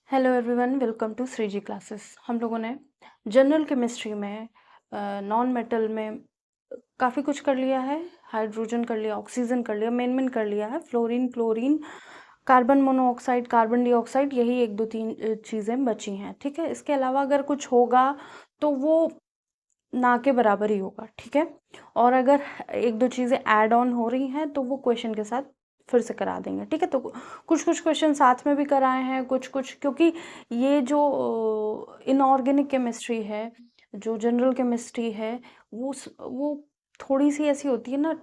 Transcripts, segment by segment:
Hello everyone, welcome to Shri ji classes. हम लोगों ने जनरल केमिस्ट्री में नॉन मेटल में काफ़ी कुछ कर लिया है। हाइड्रोजन कर लिया, ऑक्सीजन कर लिया, मेन कर लिया है, fluorine, chlorine, carbon monoxide, carbon dioxide, यही एक दो तीन चीज़ें बची हैं। ठीक है, इसके अलावा अगर कुछ होगा तो वो ना के बराबर ही होगा। ठीक है, और अगर एक दो चीज़ें ऐड ऑन हो रही हैं तो वो क्वेश्चन के साथ फिर से करा देंगे। ठीक है, तो कुछ कुछ क्वेश्चन साथ में भी कराए हैं, कुछ कुछ, क्योंकि ये जो इनऑर्गेनिक केमिस्ट्री है, जो जनरल केमिस्ट्री है, वो थोड़ी सी ऐसी होती है ना,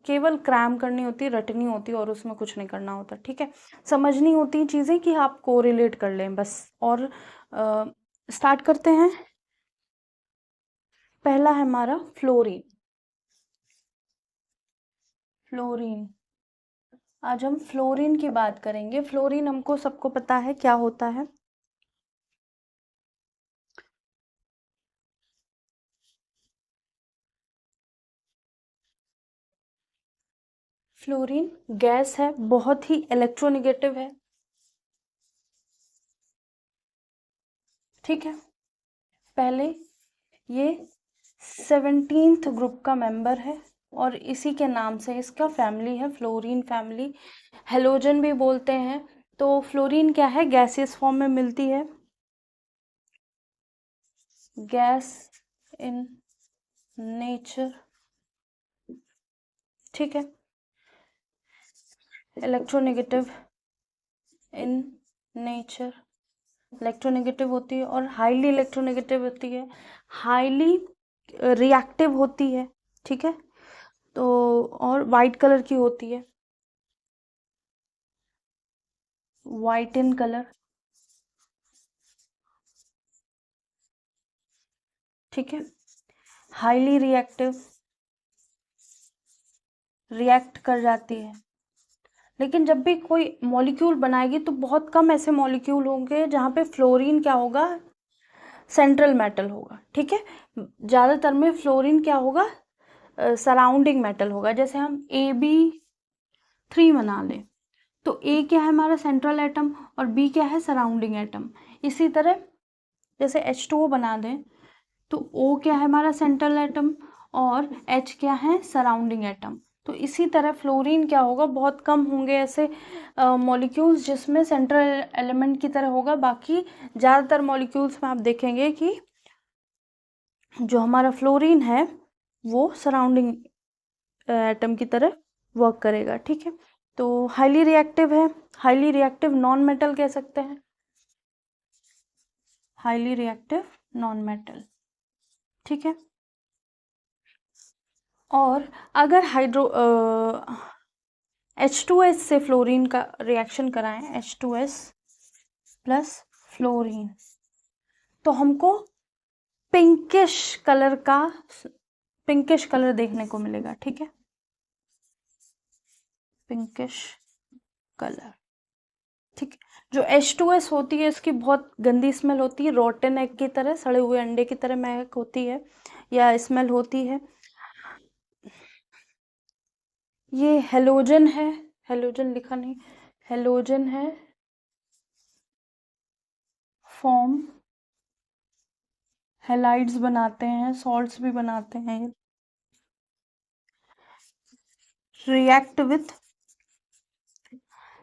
केवल क्रैम करनी होती है, रटनी होती है, और उसमें कुछ नहीं करना होता। ठीक है, समझनी होती हैं चीज़ें कि आप कोरिलेट कर लें बस। और स्टार्ट करते हैं। पहला है हमारा फ्लोरीन। फ्लोरीन, आज हम फ्लोरीन की बात करेंगे। फ्लोरीन हमको सबको पता है क्या होता है। फ्लोरीन गैस है, बहुत ही इलेक्ट्रोनेगेटिव है। ठीक है, पहले ये 17th ग्रुप का मेंबर है और इसी के नाम से इसका फैमिली है, फ्लोरीन फैमिली। हेलोजन भी बोलते हैं। तो फ्लोरीन क्या है, गैसियस फॉर्म में मिलती है, गैस इन नेचर। ठीक है, इलेक्ट्रोनेगेटिव इन नेचर, इलेक्ट्रोनेगेटिव होती है और हाईली इलेक्ट्रोनेगेटिव होती है, हाईली रिएक्टिव होती है। ठीक है, तो और वाइट कलर की होती है, वाइट इन कलर। ठीक है, हाईली रिएक्टिव, रिएक्ट कर जाती है। लेकिन जब भी कोई मॉलिक्यूल बनाएगी तो बहुत कम ऐसे मॉलिक्यूल होंगे जहाँ पे फ्लोरीन क्या होगा, सेंट्रल मेटल होगा। ठीक है, ज़्यादातर में फ्लोरीन क्या होगा, सराउंडिंग मेटल होगा। जैसे हम AB3 बना लें तो ए क्या है हमारा सेंट्रल एटम और बी क्या है सराउंडिंग एटम। इसी तरह जैसे H2O बना दें तो O क्या है हमारा सेंट्रल एटम और H क्या है सराउंडिंग एटम। तो इसी तरह फ्लोरीन क्या होगा, बहुत कम होंगे ऐसे मॉलिक्यूल्स जिसमें सेंट्रल एलिमेंट की तरह होगा। बाकी ज़्यादातर मॉलिक्यूल्स में आप देखेंगे कि जो हमारा फ्लोरीन है वो सराउंडिंग एटम की तरह वर्क करेगा। ठीक है, तो हाईली रिएक्टिव है, हाईली रिएक्टिव नॉन मेटल कह सकते हैं, हाईली रिएक्टिव नॉन मेटल। ठीक है, और अगर H2S से फ्लोरीन का रिएक्शन कराएं, H2S प्लस फ्लोरीन, तो हमको पिंकिश कलर का, पिंकिश कलर देखने को मिलेगा। ठीक है, पिंकिश कलर। ठीक है, जो H2S होती है इसकी बहुत गंदी स्मेल होती है, रोटन एग की तरह, सड़े हुए अंडे की तरह महक होती है या स्मेल होती है। ये हेलोजन है, हेलोजन लिखा नहीं, हेलोजन है, फॉर्म हेलाइड्स बनाते हैं, सॉल्ट्स भी बनाते हैं, रिएक्ट विथ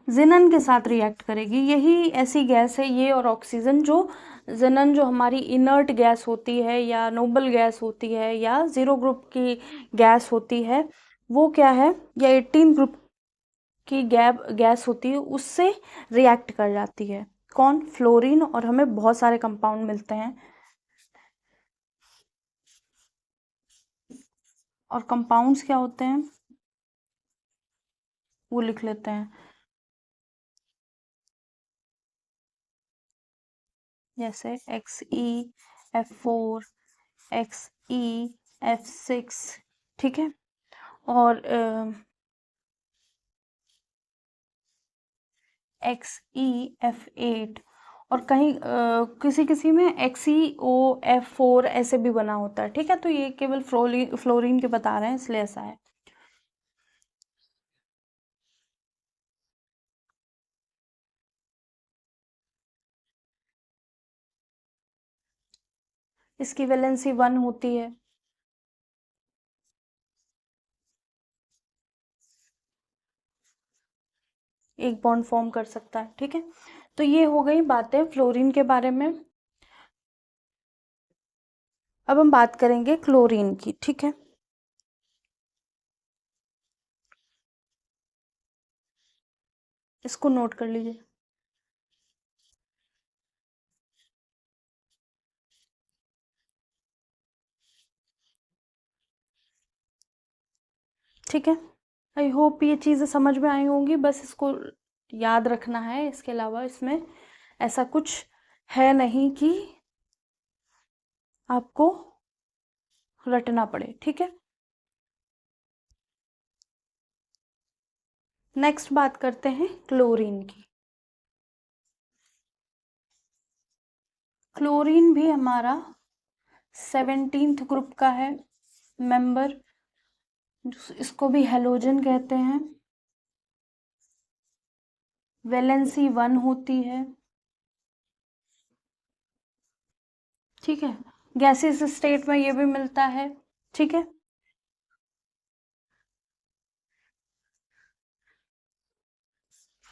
जिनन के साथ रिएक्ट करेगी। यही ऐसी गैस है ये और ऑक्सीजन, जो जिनन जो हमारी इनर्ट गैस होती है या नोबल गैस होती है या जीरो ग्रुप की गैस होती है, वो क्या है, या 18 ग्रुप की गैस होती है, उससे रिएक्ट कर जाती है। कौन, फ्लोरीन, और हमें बहुत सारे कंपाउंड मिलते हैं। और कंपाउंड्स क्या होते हैं वो लिख लेते हैं, जैसे XeF4, XeF6। ठीक है, और XeF8, और कहीं किसी किसी में XeOF4 ऐसे भी बना होता है। ठीक है, तो ये केवल फ्लोरीन के बता रहे हैं इसलिए ऐसा है। इसकी वैलेंसी 1 होती है। एक बॉन्ड फॉर्म कर सकता है, ठीक है। तो ये हो गई बातें फ्लोरीन के बारे में। अब हम बात करेंगे क्लोरीन की, ठीक है। इसको नोट कर लीजिए। ठीक है, आई होप ये चीज़ें समझ में आई होंगी, बस इसको याद रखना है। इसके अलावा इसमें ऐसा कुछ है नहीं कि आपको रटना पड़े, ठीक है। नेक्स्ट बात करते हैं क्लोरीन की। क्लोरीन भी हमारा 17th ग्रुप का है मेंबर, इसको भी हेलोजन कहते हैं। वैलेंसी 1 होती है, ठीक है। गैसेस स्टेट में ये भी मिलता है, ठीक है।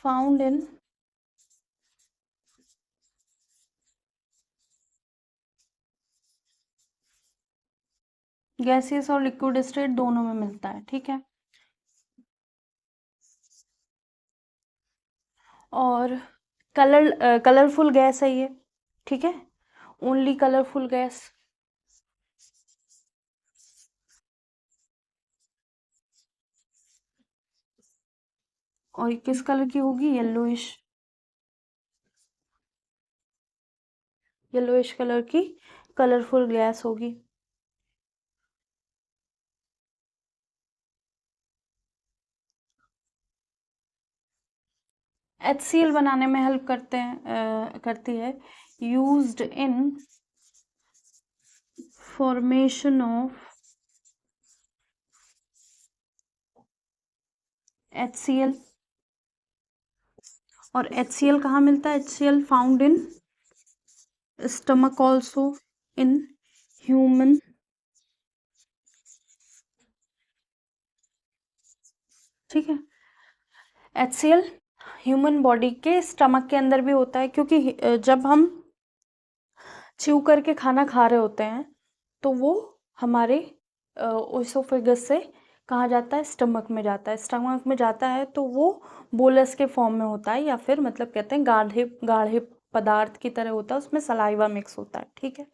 फाउंड इन गैसेस और लिक्विड स्टेट दोनों में मिलता है, ठीक है। और कलरफुल गैस है ये, ठीक है। Only colourful gas. और किस कलर की होगी? येलोइश, येलोइश कलर की कलरफुल गैस होगी। HCl बनाने में हेल्प करती है। Used in formation of HCl। और HCl कहाँ मिलता है? HCl found in stomach also in human. ठीक है, HCl ह्यूमन बॉडी के स्टमक के अंदर भी होता है, क्योंकि जब हम च्यू करके खाना खा रहे होते हैं तो वो हमारे ओसोफेगस से कहाँ जाता है? स्टमक में जाता है। स्टमक में जाता है तो वो बोलस के फॉर्म में होता है, या फिर मतलब कहते हैं गाढ़े गाढ़े पदार्थ की तरह होता है, उसमें सलाइवा मिक्स होता है, ठीक है।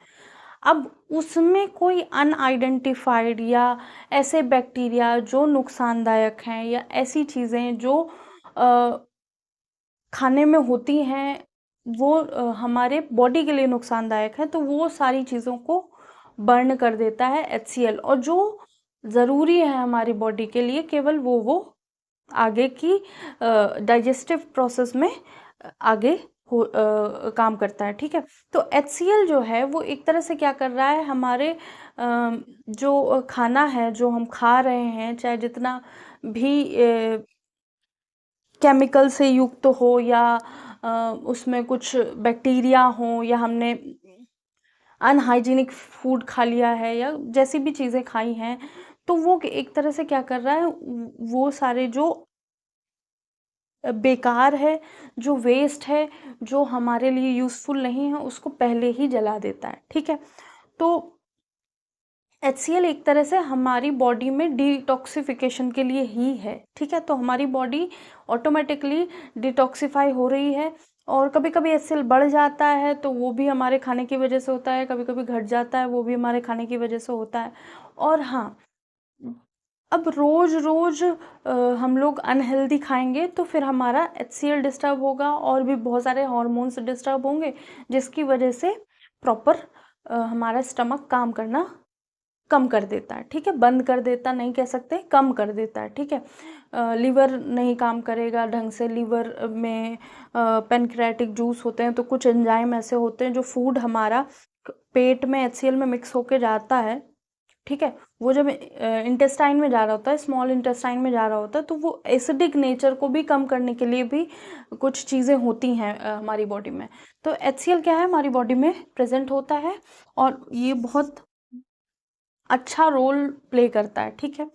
अब उसमें कोई अनआइडेंटिफाइड या ऐसे बैक्टीरिया जो नुकसानदायक हैं, या ऐसी चीज़ें जो खाने में होती हैं, वो हमारे बॉडी के लिए नुकसानदायक है, तो वो सारी चीज़ों को बर्न कर देता है HCl। और जो ज़रूरी है हमारी बॉडी के लिए, केवल वो आगे की डाइजेस्टिव प्रोसेस में आगे काम करता है, ठीक है। तो HCl जो है वो एक तरह से क्या कर रहा है, हमारे जो खाना है जो हम खा रहे हैं, चाहे जितना भी केमिकल से युक्त हो, या उसमें कुछ बैक्टीरिया हो, या हमने अनहाइजीनिक फूड खा लिया है, या जैसी भी चीज़ें खाई हैं, तो वो एक तरह से क्या कर रहा है, वो सारे जो बेकार है, जो वेस्ट है, जो हमारे लिए यूज़फुल नहीं है, उसको पहले ही जला देता है, ठीक है। तो HCl एक तरह से हमारी बॉडी में डिटॉक्सिफिकेशन के लिए ही है, ठीक है। तो हमारी बॉडी ऑटोमेटिकली डिटॉक्सिफाई हो रही है। और कभी कभी HCl बढ़ जाता है तो वो भी हमारे खाने की वजह से होता है, कभी कभी घट जाता है वो भी हमारे खाने की वजह से होता है। और हाँ, अब रोज रोज हम लोग अनहेल्दी खाएंगे तो फिर हमारा HCl डिस्टर्ब होगा, और भी बहुत सारे हॉर्मोन्स डिस्टर्ब होंगे, जिसकी वजह से प्रॉपर हमारा स्टमक काम करना कम कर देता है, ठीक है। बंद कर देता नहीं कह सकते, कम कर देता है, ठीक है। लीवर नहीं काम करेगा ढंग से। लीवर में पेनक्रियाटिक जूस होते हैं, तो कुछ एंजाइम ऐसे होते हैं जो फूड हमारा पेट में HCl में मिक्स होके जाता है, ठीक है, वो जब इंटेस्टाइन में जा रहा होता है, स्मॉल इंटेस्टाइन में जा रहा होता है, तो वो एसिडिक नेचर को भी कम करने के लिए भी कुछ चीज़ें होती हैं हमारी बॉडी में। तो HCl क्या है, हमारी बॉडी में प्रेजेंट होता है और ये बहुत अच्छा रोल प्ले करता है। ठीक है,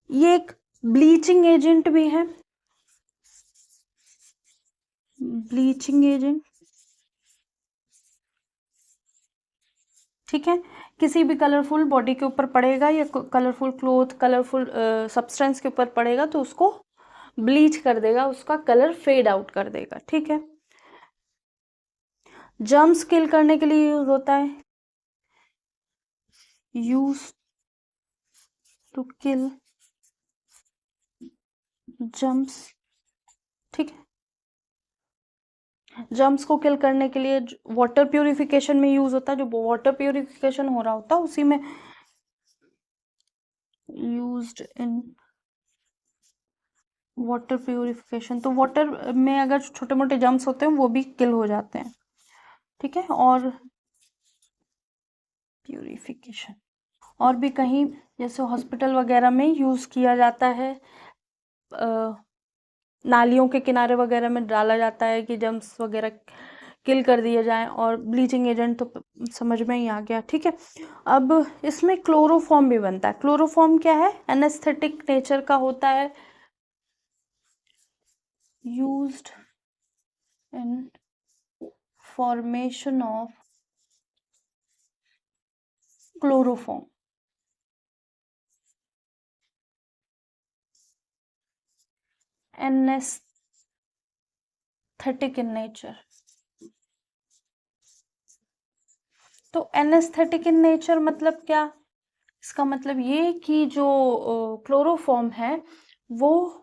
ये एक ब्लीचिंग एजेंट भी है। ब्लीचिंग एजेंट, ठीक है, किसी भी कलरफुल बॉडी के ऊपर पड़ेगा या कलरफुल क्लोथ, कलरफुल सब्सटेंस के ऊपर पड़ेगा तो उसको ब्लीच कर देगा, उसका कलर फेड आउट कर देगा। ठीक है, जर्म्स किल करने के लिए यूज होता है, यूज टू किल जर्म्स। ठीक है, जर्म्स को किल करने के लिए वाटर प्यूरिफिकेशन में यूज होता है, जो वाटर प्यूरिफिकेशन हो रहा होता है उसी में यूज्ड इन वाटर प्यूरिफिकेशन। तो वाटर में अगर छोटे मोटे जर्म्स होते हैं वो भी किल हो जाते हैं। ठीक है, और प्यूरिफिकेशन और भी कहीं जैसे हॉस्पिटल वगैरह में यूज़ किया जाता है, नालियों के किनारे वगैरह में डाला जाता है कि जर्म्स वगैरह किल कर दिए जाएं, और ब्लीचिंग एजेंट तो समझ में ही आ गया। ठीक है, अब इसमें क्लोरोफॉर्म भी बनता है। क्लोरोफॉर्म क्या है, एनेस्थेटिक नेचर का होता है, used in formation of chloroform. Anaesthetic in nature, तो एनेस्थेटिक इन नेचर मतलब क्या, इसका मतलब ये कि जो क्लोरोफॉर्म है वो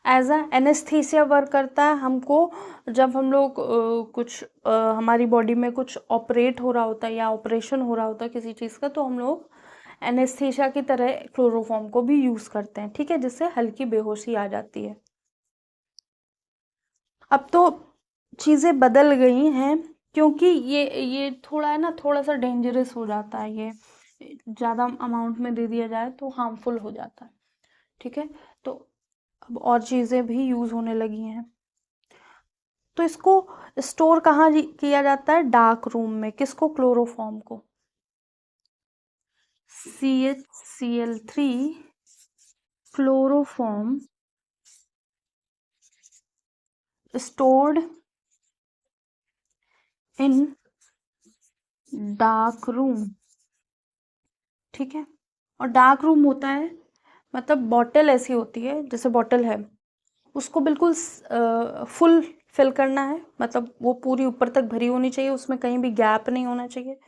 एज अ एनेस्थीसिया वर्क करता है। हमको जब हम लोग कुछ हमारी बॉडी में कुछ ऑपरेट हो रहा होता है या ऑपरेशन हो रहा होता है किसी चीज़ का, तो हम लोग एनेस्थीसिया की तरह क्लोरोफॉर्म को भी यूज़ करते हैं। ठीक है, जिससे हल्की बेहोशी आ जाती है। अब तो चीज़ें बदल गई हैं, क्योंकि ये थोड़ा है ना, थोड़ा सा डेंजरस हो जाता है, ये ज़्यादा अमाउंट में दे दिया जाए तो हार्मफुल हो जाता है। ठीक है, तो अब और चीज़ें भी यूज़ होने लगी हैं। तो इसको स्टोर कहाँ किया जाता है, डार्क रूम में। किसको, क्लोरोफॉर्म को। CHCl3 chloroform stored in dark room. ठीक है, और डार्क रूम होता है मतलब बॉटल ऐसी होती है, जैसे बॉटल है, उसको बिल्कुल फुल फिल करना है, मतलब वो पूरी ऊपर तक भरी होनी चाहिए, उसमें कहीं भी गैप नहीं होना चाहिए।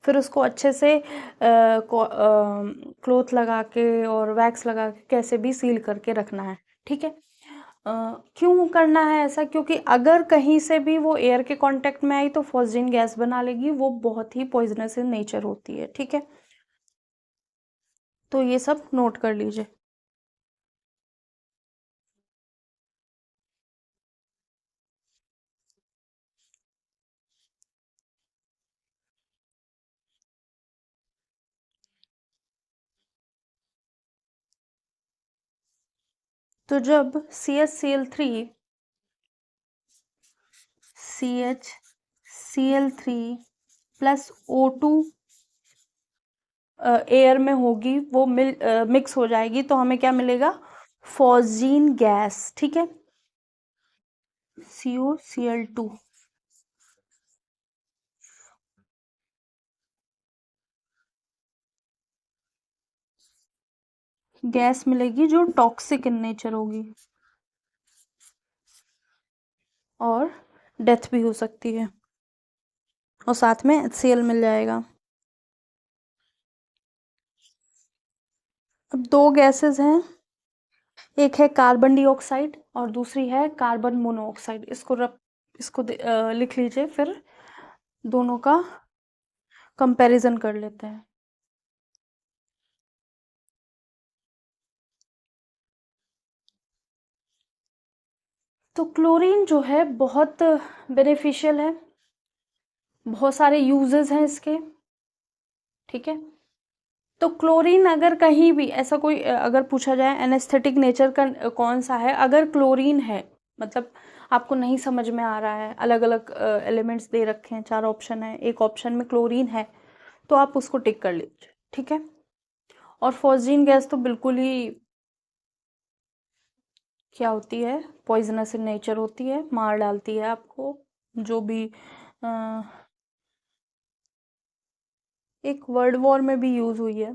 फिर उसको अच्छे से क्लोथ लगा के और वैक्स लगा के कैसे भी सील करके रखना है। ठीक है, क्यों करना है ऐसा, क्योंकि अगर कहीं से भी वो एयर के कांटेक्ट में आई तो फॉस्जीन गैस बना लेगी, वो बहुत ही पॉइजनस इन नेचर होती है। ठीक है, तो ये सब नोट कर लीजिए। तो जब CH CL3 plus O2 air में होगी, वो मिक्स हो जाएगी, तो हमें क्या मिलेगा, फॉस्जीन गैस। ठीक है, COCl2 गैस मिलेगी जो टॉक्सिक इन नेचर होगी और डेथ भी हो सकती है, और साथ में HCl मिल जाएगा। अब दो गैसेस हैं, एक है कार्बन डाइऑक्साइड और दूसरी है कार्बन मोनोऑक्साइड। लिख लीजिए, फिर दोनों का कंपैरिजन कर लेते हैं। तो क्लोरीन जो है बहुत बेनिफिशियल है, बहुत सारे यूजेस हैं इसके, ठीक है। तो क्लोरीन अगर कहीं भी ऐसा कोई अगर पूछा जाए एनेस्थेटिक नेचर का कौन सा है, अगर क्लोरीन है, मतलब आपको नहीं समझ में आ रहा है, अलग अलग एलिमेंट्स दे रखे हैं, 4 ऑप्शन है, एक ऑप्शन में क्लोरीन है, तो आप उसको टिक कर लीजिए, ठीक है। और फॉस्जीन गैस तो बिल्कुल ही क्या होती है, पॉइजनस इन नेचर होती है, मार डालती है आपको। जो भी एक वर्ल्ड वॉर में भी यूज हुई है,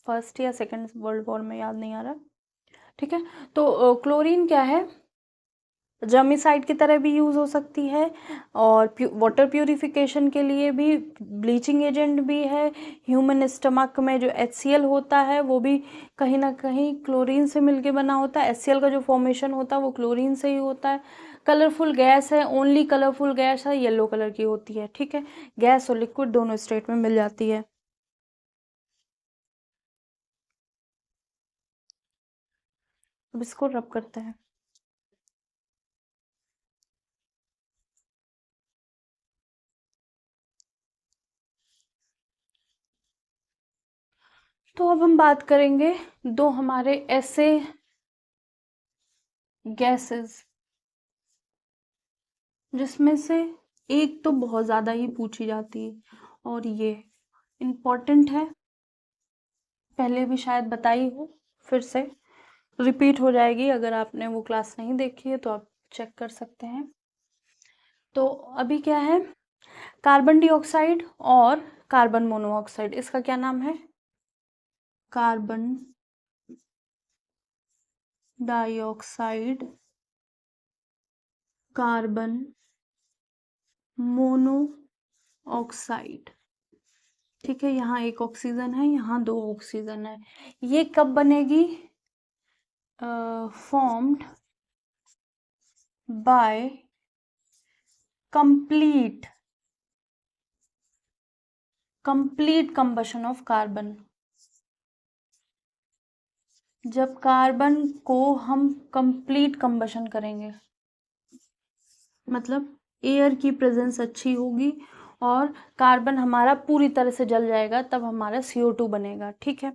फर्स्ट या सेकंड वर्ल्ड वॉर में, याद नहीं आ रहा, ठीक है। तो क्लोरीन क्या है, जर्मिसाइड की तरह भी यूज हो सकती है, और वाटर प्यूरिफिकेशन के लिए भी, ब्लीचिंग एजेंट भी है। ह्यूमन स्टमक में जो HCl होता है वो भी कहीं ना कहीं क्लोरीन से मिलके बना होता है। HCl का जो फॉर्मेशन होता है वो क्लोरीन से ही होता है। कलरफुल गैस है, ओनली कलरफुल गैस है, येलो कलर की होती है, ठीक है। गैस और लिक्विड दोनों स्टेट में मिल जाती है। अब इसको रब करते हैं। तो अब हम बात करेंगे दो हमारे ऐसे गैसेस जिसमें से एक तो बहुत ज़्यादा ही पूछी जाती है, और ये इम्पॉर्टेंट है, पहले भी शायद बताई हो, फिर से रिपीट हो जाएगी, अगर आपने वो क्लास नहीं देखी है तो आप चेक कर सकते हैं। तो अभी क्या है, कार्बन डाइऑक्साइड और कार्बन मोनोऑक्साइड, इसका क्या नाम है, कार्बन डाइऑक्साइड, कार्बन मोनोऑक्साइड, ठीक है। यहाँ एक ऑक्सीजन है, यहाँ 2 ऑक्सीजन है। ये कब बनेगी, formed by complete combustion of carbon. जब कार्बन को हम कंप्लीट कंबशन करेंगे, मतलब एयर की प्रेजेंस अच्छी होगी और कार्बन हमारा पूरी तरह से जल जाएगा, तब हमारा CO2 बनेगा, ठीक है।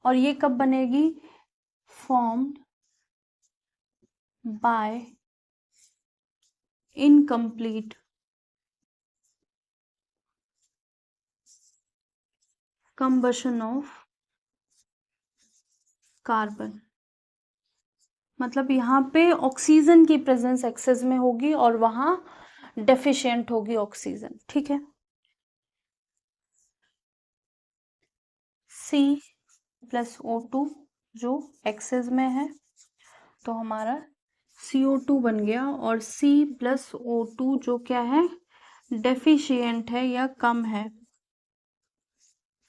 और ये कब बनेगी, formed by incomplete combustion of carbon. मतलब यहाँ पे ऑक्सीजन की प्रेजेंस एक्सेस में होगी और वहां डेफिशिएंट होगी ऑक्सीजन, ठीक है। C+O2 जो एक्सेस में है, तो हमारा CO2 बन गया, और C+O2 जो क्या है, डेफिशिएंट है या कम है,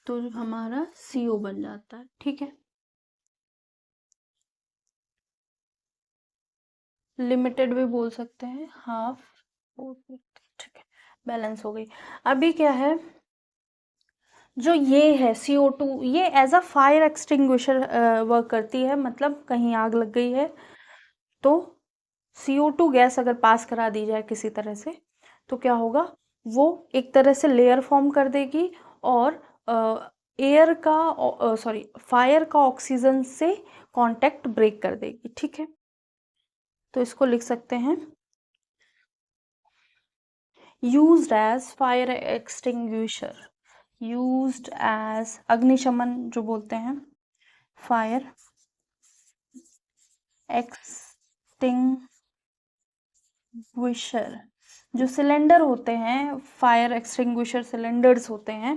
तो हमारा CO बन जाता है, ठीक है। लिमिटेड भी बोल सकते हैं, हाफ, ठीक है, बैलेंस हो गई। अभी क्या है, जो ये है CO2, ये as a fire extinguisher work करती है, मतलब कहीं आग लग गई है तो CO2 गैस अगर पास करा दी जाए किसी तरह से, तो क्या होगा, वो एक तरह से लेयर फॉर्म कर देगी और एयर का सॉरी फायर का ऑक्सीजन से कांटेक्ट ब्रेक कर देगी, ठीक है। तो इसको लिख सकते हैं, used as fire extinguisher, used as अग्निशमन जो बोलते हैं, फायर एक्सटिंग्विशर। जो सिलेंडर होते हैं, फायर एक्सटिंग्विशर सिलेंडर्स होते हैं,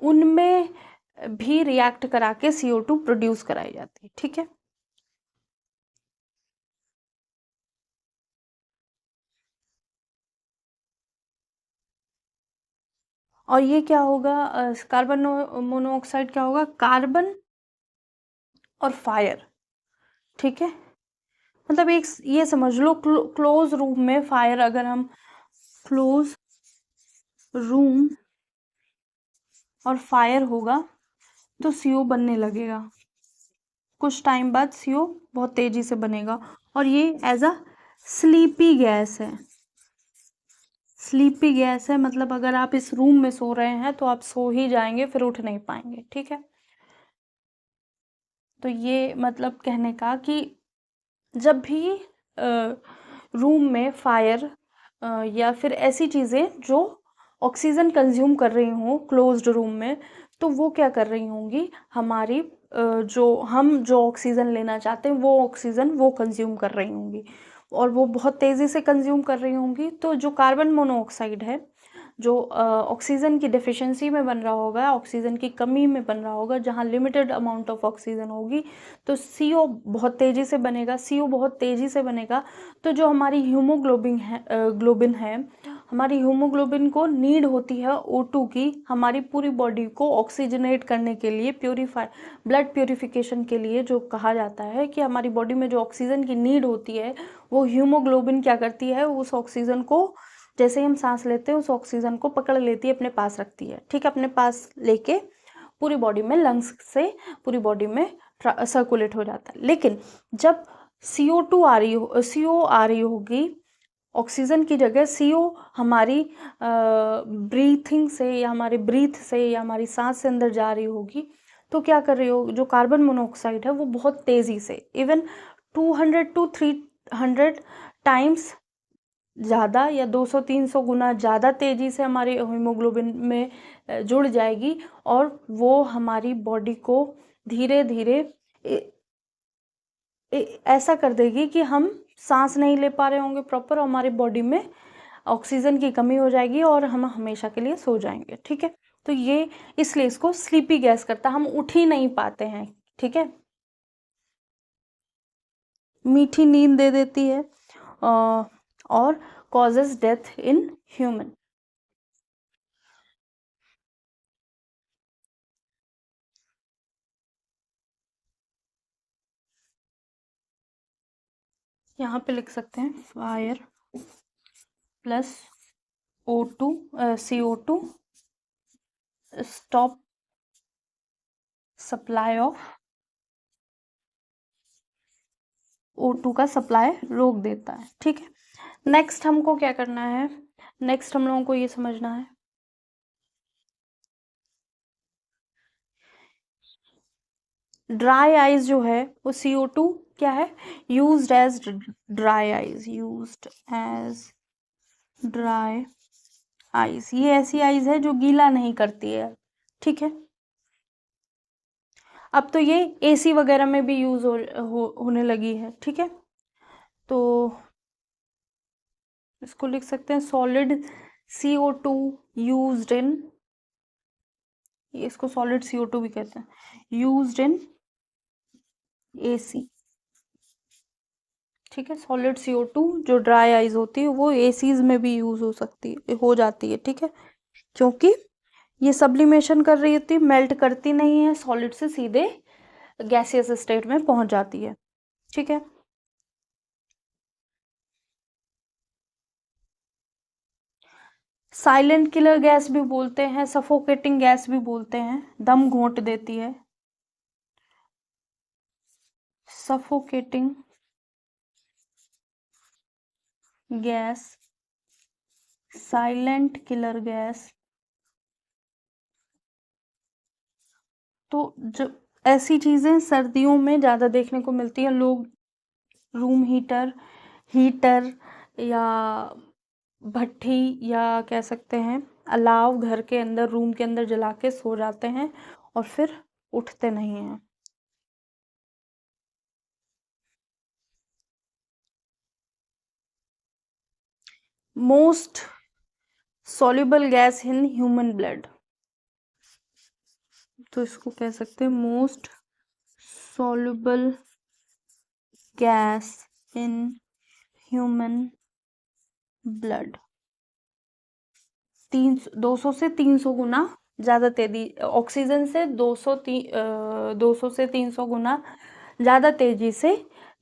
उनमें भी रिएक्ट करा के CO2 प्रोड्यूस कराई जाती है, ठीक है। और ये क्या होगा, कार्बन मोनोऑक्साइड क्या होगा, कार्बन और फायर, ठीक है। मतलब एक ये समझ लो, क्लोज रूम में फायर, अगर हम क्लोज रूम और फायर होगा तो CO बनने लगेगा, कुछ टाइम बाद CO बहुत तेजी से बनेगा, और ये एज अ स्लीपी गैस है, स्लीपी गैस है, मतलब अगर आप इस रूम में सो रहे हैं तो आप सो ही जाएंगे, फिर उठ नहीं पाएंगे, ठीक है। तो ये मतलब कहने का कि जब भी रूम में फायर या फिर ऐसी चीज़ें जो ऑक्सीजन कंज्यूम कर रही हों क्लोज्ड रूम में, तो वो क्या कर रही होंगी, हमारी जो ऑक्सीजन लेना चाहते हैं वो ऑक्सीजन वो कंज्यूम कर रही होंगी, और वो बहुत तेज़ी से कंज्यूम कर रही होंगी। तो जो कार्बन मोनोऑक्साइड है, जो ऑक्सीजन की डेफिशिएंसी में बन रहा होगा, ऑक्सीजन की कमी में बन रहा होगा, जहाँ लिमिटेड अमाउंट ऑफ ऑक्सीजन होगी, तो CO बहुत तेज़ी से बनेगा। CO बहुत तेज़ी से बनेगा तो जो हमारी ग्लोबिन है, हमारी हीमोग्लोबिन को नीड होती है O2 की, हमारी पूरी बॉडी को ऑक्सीजनेट करने के लिए, ब्लड प्योरिफिकेशन के लिए। जो कहा जाता है कि हमारी बॉडी में जो ऑक्सीजन की नीड होती है, वो हीमोग्लोबिन क्या करती है, उस ऑक्सीजन को, जैसे ही हम सांस लेते हैं, उस ऑक्सीजन को पकड़ लेती है, अपने पास रखती है, ठीक है। अपने पास लेके पूरी बॉडी में, लंग्स से पूरी बॉडी में सर्कुलेट हो जाता है। लेकिन जब CO2 आ रही हो, CO आ रही होगी ऑक्सीजन की जगह, CO हमारी ब्रीथिंग से या हमारी ब्रीथ से या हमारी सांस से अंदर जा रही होगी, तो क्या कर रही हो, जो कार्बन मोनोऑक्साइड है वो बहुत तेज़ी से, इवन 200 to 300 टाइम्स ज़्यादा या 200-300 गुना ज़्यादा तेज़ी से हमारे हीमोग्लोबिन में जुड़ जाएगी, और वो हमारी बॉडी को धीरे धीरे ऐसा कर देगी कि हम सांस नहीं ले पा रहे होंगे प्रॉपर, और हमारी बॉडी में ऑक्सीजन की कमी हो जाएगी और हम हमेशा के लिए सो जाएंगे, ठीक है। तो ये इसलिए इसको स्लीपी गैस करता है, हम उठ ही नहीं पाते हैं, ठीक है। मीठी नींद दे देती है और कॉजेज डेथ इन ह्यूमन। यहाँ पे लिख सकते हैं fire plus O2 CO2 stop supply of O2 का सप्लाई रोक देता है, ठीक है। नेक्स्ट हमको क्या करना है, नेक्स्ट हम लोगों को ये समझना है, ड्राई आइज जो है वो CO2 क्या है, used as dry ice, used as dry ice. ये ऐसी आइज है जो गीला नहीं करती है, ठीक है। अब तो ये AC वगैरह में भी यूज होने लगी है, ठीक है। तो इसको लिख सकते हैं सॉलिड CO2 यूज्ड इन, इसको सॉलिड CO2 भी कहते हैं, यूज्ड इन AC, ठीक है। सॉलिड CO2 जो ड्राई आइज होती है वो ACs में भी यूज हो जाती है, ठीक है, क्योंकि ये सब्लिमेशन कर रही होती है, मेल्ट करती नहीं है, सॉलिड से सीधे गैसियस स्टेट में पहुंच जाती है, ठीक है। साइलेंट किलर गैस भी बोलते हैं, सफोकेटिंग गैस भी बोलते हैं, दम घोंट देती है, suffocating gas, silent killer gas. तो जब ऐसी चीजें सर्दियों में ज्यादा देखने को मिलती हैं, लोग रूम हीटर हीटर या भट्ठी या कह सकते हैं अलाव घर के अंदर, रूम के अंदर जला के सो जाते हैं और फिर उठते नहीं हैं। Most soluble gas in human blood, तो इसको कह सकते हैं most soluble gas in human blood. 200 से 300 गुना ज़्यादा तेजी, ऑक्सीजन से 200 से 300 गुना ज़्यादा तेजी से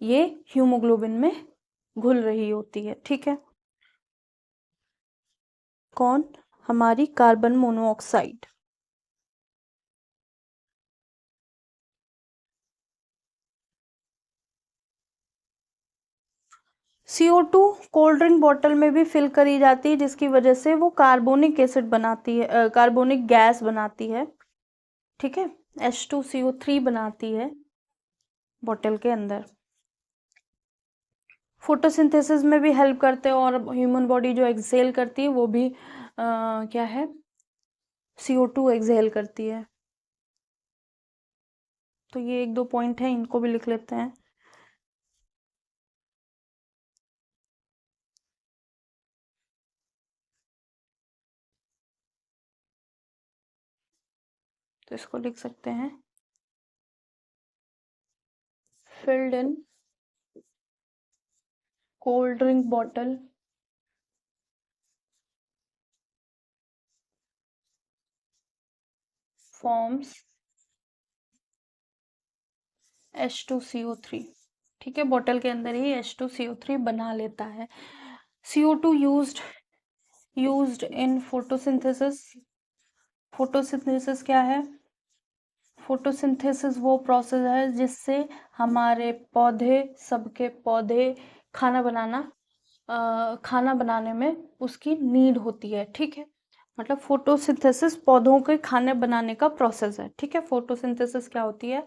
ये हीमोग्लोबिन में घुल रही होती है, ठीक है। कौन, हमारी carbon monoxide. CO2 cold drink bottle में भी फिल करी जाती है, जिसकी वजह से वो कार्बोनिक एसिड बनाती है, कार्बोनिक गैस बनाती है, ठीक है, H2CO3 बनाती है बॉटल के अंदर। फोटोसिंथेसिस में भी हेल्प करते हैं, और ह्यूमन बॉडी जो एक्सहेल करती है वो भी क्या है, CO2 एक्सहेल करती है। तो ये 1-2 पॉइंट है, इनको भी लिख लेते हैं। तो इसको लिख सकते हैं, filled in cold drink bottle forms H2CO3, ठीक है, बॉटल के अंदर ही H2CO3 बना लेता है। CO2 used in photosynthesis. Photosynthesis क्या है? फोटोसिंथेसिस वो प्रोसेस है जिससे हमारे पौधे, सबके पौधे खाना बनाने में उसकी नीड होती है, ठीक है। मतलब फोटोसिंथेसिस पौधों के खाने बनाने का प्रोसेस है, ठीक है। फोटोसिंथेसिस क्या होती है?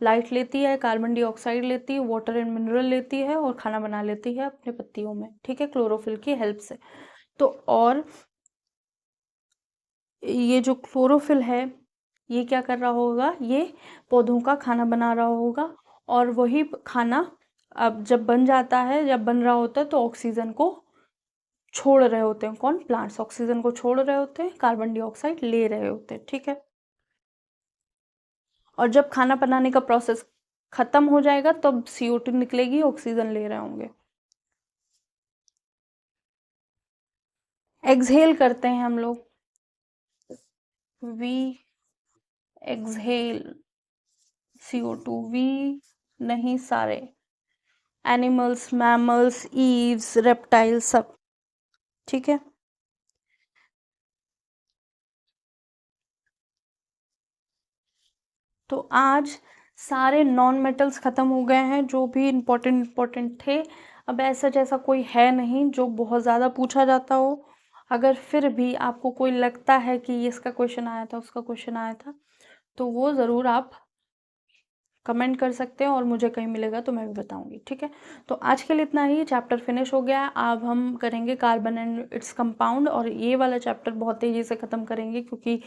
लाइट लेती है, कार्बन डाइऑक्साइड लेती है, वाटर एंड मिनरल लेती है और खाना बना लेती है अपने पत्तियों में, ठीक है, क्लोरोफिल की हेल्प से। तो और ये जो क्लोरोफिल है, ये क्या कर रहा होगा? ये पौधों का खाना बना रहा होगा, और वही खाना अब जब बन जाता है, जब बन रहा होता है, तो ऑक्सीजन को छोड़ रहे होते हैं। कौन? प्लांट्स ऑक्सीजन को छोड़ रहे होते हैं, कार्बन डाइऑक्साइड ले रहे होते हैं, ठीक है। और जब खाना बनाने का प्रोसेस खत्म हो जाएगा तब CO2 निकलेगी, ऑक्सीजन ले रहे होंगे। एक्सहेल करते हैं हम लोग, वी एक्सहेल CO2, वी नहीं, सारे एनिमल्स, मैमल्स, ईव्स, रेप्टाइल, सब, ठीक है। तो आज सारे नॉन मेटल्स ख़त्म हो गए हैं, जो भी इम्पोर्टेंट थे। अब ऐसा जैसा कोई है नहीं जो बहुत ज़्यादा पूछा जाता हो। अगर फिर भी आपको कोई लगता है कि ये इसका क्वेश्चन आया था, उसका क्वेश्चन आया था, तो वो ज़रूर आप कमेंट कर सकते हैं, और मुझे कहीं मिलेगा तो मैं भी बताऊंगी, ठीक है। तो आज के लिए इतना ही, चैप्टर फिनिश हो गया। अब हम करेंगे कार्बन एंड इट्स कंपाउंड, और ये वाला चैप्टर बहुत तेज़ी से ख़त्म करेंगे, क्योंकि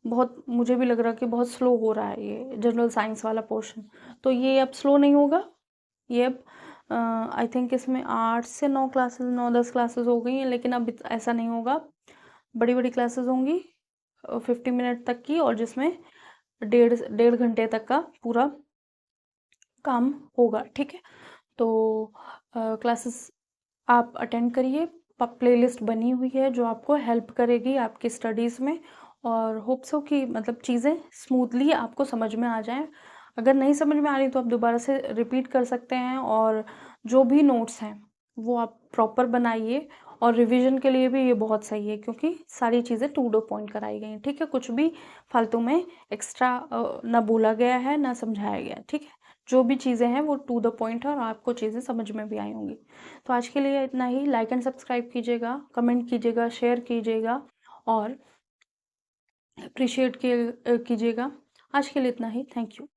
बहुत, मुझे भी लग रहा है कि बहुत स्लो हो रहा है ये जनरल साइंस वाला पोर्शन। तो ये अब स्लो नहीं होगा, ये अब आई थिंक इसमें 8 से 9 क्लासेस, 9-10 क्लासेस हो गई हैं, लेकिन अब ऐसा नहीं होगा। बड़ी बड़ी क्लासेस होंगी 50 मिनट तक की, और जिसमें 1.5 घंटे तक का पूरा काम होगा, ठीक है। तो क्लासेस आप अटेंड करिए, प्लेलिस्ट बनी हुई है जो आपको हेल्प करेगी आपकी स्टडीज़ में, और होप सो कि मतलब चीज़ें स्मूथली आपको समझ में आ जाएं। अगर नहीं समझ में आ रही तो आप दोबारा से रिपीट कर सकते हैं, और जो भी नोट्स हैं वो आप प्रॉपर बनाइए, और रिवीजन के लिए भी ये बहुत सही है, क्योंकि सारी चीज़ें टू द पॉइंट कराई गई हैं, ठीक है। कुछ भी फालतू में एक्स्ट्रा ना बोला गया है, ना समझाया गया है, ठीक है। जो भी चीज़ें हैं वो टू द पॉइंट है, और आपको चीज़ें समझ में भी आई होंगी। तो आज के लिए इतना ही। लाइक एंड सब्सक्राइब कीजिएगा, कमेंट कीजिएगा, शेयर कीजिएगा, और अप्रिशिएट कीजिएगा। आज के लिए इतना ही। Thank you.